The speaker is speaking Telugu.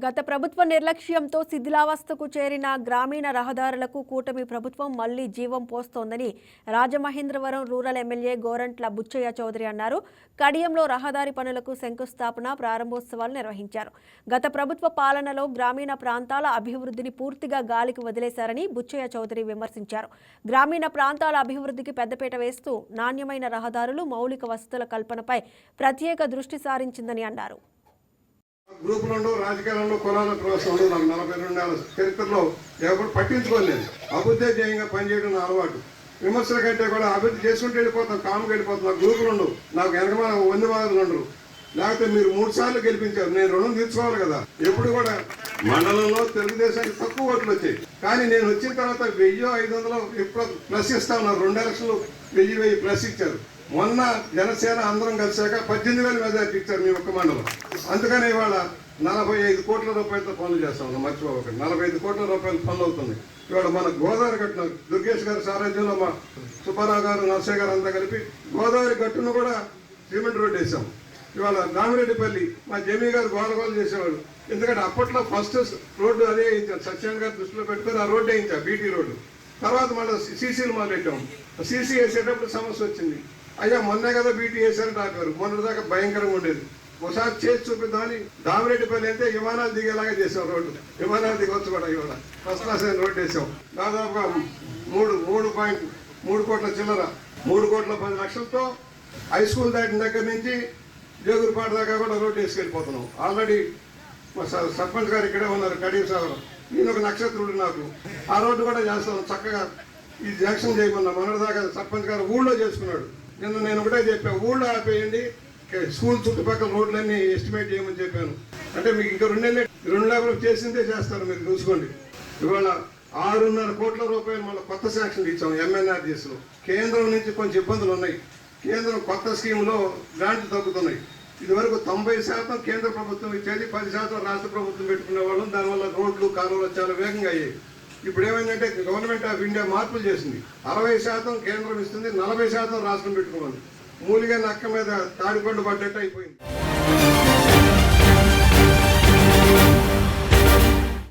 గత ప్రభుత్వ నిర్లక్ష్యంతో శిథిలావస్థకు చేరిన గ్రామీణ రహదారులకు కూటమి ప్రభుత్వం మళ్లీ జీవం పోస్తోందని రాజమహేంద్రవరం రూరల్ ఎమ్మెల్యే గోరంట్ల బుచ్చయ్య చౌదరి అన్నారు. కడియంలో రహదారి పనులకు శంకుస్థాపన ప్రారంభోత్సవాలు నిర్వహించారు. గత ప్రభుత్వ పాలనలో గ్రామీణ ప్రాంతాల అభివృద్ధిని పూర్తిగా గాలికి వదిలేశారని బుచ్చయ్య చౌదరి విమర్శించారు. గ్రామీణ ప్రాంతాల అభివృద్ధికి పెద్దపీట వేస్తూ నాణ్యమైన రహదారులు, మౌలిక వసతుల కల్పనపై ప్రత్యేక దృష్టి సారించిందని అన్నారు. గ్రూపులలో రాజకీయాలలో కులాల కోసం నాకు 42 ఏళ్ల చరిత్రలో ఎవరు పట్టించుకోలేదు. అభివృద్ధి ధ్యేయంగా పనిచేయడం నా అలవాటు. విమర్శల కంటే కూడా అభివృద్ధి చేసుకుంటూ వెళ్ళిపోతాం, కాముకి వెళ్ళిపోతాం. నాకు గ్రూపులు ఉండవు, నాకు వెనక 100 బాధలు ఉండరు. లేకపోతే మీరు 3 సార్లు గెలిపించారు, నేను రుణం తీర్చుకోవాలి కదా. ఎప్పుడు కూడా మండలంలో తెలుగుదేశానికి తక్కువ ఓట్లు వచ్చాయి, కానీ నేను వచ్చిన తర్వాత 1500 ఇప్పుడు ప్లస్ ఇస్తా ఉన్నారు. 2 ఎలక్షన్లు 1000 ప్లస్ ఇచ్చారు. మొన్న జనసేన అందరం కలిసాక 18,000 మెజార్టీ ఇచ్చారు మీ ఒక్క మండలం. అందుకని ఇవాళ 45 కోట్ల రూపాయలతో పనులు చేస్తా ఉన్నాం. మర్చిపోకండి, 45 కోట్ల రూపాయల పనులు అవుతుంది. ఇవాళ మన గోదావరి గట్టున దుర్గేష్ గారి సారథ్యంలో మా సుబ్బారావు గారు, నర్సయ్య గారు అంతా కలిపి గోదావరి గట్టును కూడా సిమెంట్ రోడ్ వేసాం. ఇవాళ రామిరెడ్డిపల్లి మా జమీ గారు గోలగోలు చేసేవాడు. ఎందుకంటే అప్పట్లో ఫస్ట్ రోడ్డు అదే వేయించారు. సత్యనారాయణ గారు దృష్టిలో పెట్టుకొని ఆ రోడ్డు వేయించారు, బీటీ రోడ్డు. తర్వాత మళ్ళీ సీసీలు మొదలెట్టాం. సీసీ వేసేటప్పుడు సమస్య వచ్చింది. అయ్యా మొన్నే కదా బీటీ వేసారని రాపారు. మొన్నటిదాకా భయంకరంగా ఉండేది. ఒకసారి చేసి చూపిద్దామని దామిరెడ్డిపల్లి అయితే విమానాలు దిగేలాగా చేసాం రోడ్డు. విమానాలు దిగొచ్చు కూడా ఇవాళ ఫస్ట్ క్లాస్ అయిన రోడ్డు వేసాం. దాదాపుగా 3.3 కోట్ల చిల్లర, 3 కోట్ల 10 లక్షలతో హై స్కూల్ దాటిన దగ్గర నుంచి జోగురుపాట దాకా కూడా రోడ్డు వేసుకెళ్ళిపోతున్నాం. ఆల్రెడీ మా సర్పంచ్ గారు ఇక్కడే ఉన్నారు, కడియం సాగరం. నేను ఒక నక్షత్రుడు, నాకు ఆ రోడ్డు కూడా చేస్తాను. చక్కగా ఈ జంక్షన్ చేయమన్నా మొన్నటిదాకా సర్పంచ్ గారు ఊళ్ళో చేసుకున్నాడు. నిన్న నేను ఒకటే చెప్పాను, ఊళ్ళో ఆపేయండి, స్కూల్ చుట్టుపక్కల రోడ్లన్నీ ఎస్టిమేట్ చేయమని చెప్పాను. అంటే మీకు ఇంకా 2 నెలలు చేసిందే చేస్తారు, మీరు చూసుకోండి. ఇవాళ 6.5 కోట్ల రూపాయలు మళ్ళీ కొత్త శాంక్షన్ ఇచ్చాము ఎంఎన్ఆర్జీఎస్లో. కేంద్రం నుంచి కొంచెం ఇబ్బందులు ఉన్నాయి. కేంద్రం కొత్త స్కీమ్లో గ్రాంట్లు తగ్గుతున్నాయి. ఇదివరకు 90% కేంద్ర ప్రభుత్వం ఇచ్చేది, 10% రాష్ట్ర ప్రభుత్వం పెట్టుకునే వాళ్ళం. దానివల్ల రోడ్లు, కాలువలు చాలా వేగంగా అయ్యాయి. ఇప్పుడు ఏమైందంటే గవర్నమెంట్ ఆఫ్ ఇండియా మార్పులు చేసింది. 60% కేంద్రం ఇస్తుంది, 40% రాష్ట్రం పెట్టుకోవాలి. మూలిగా నక్క మీద తాడిపండు పడ్డట్టు అయిపోయింది.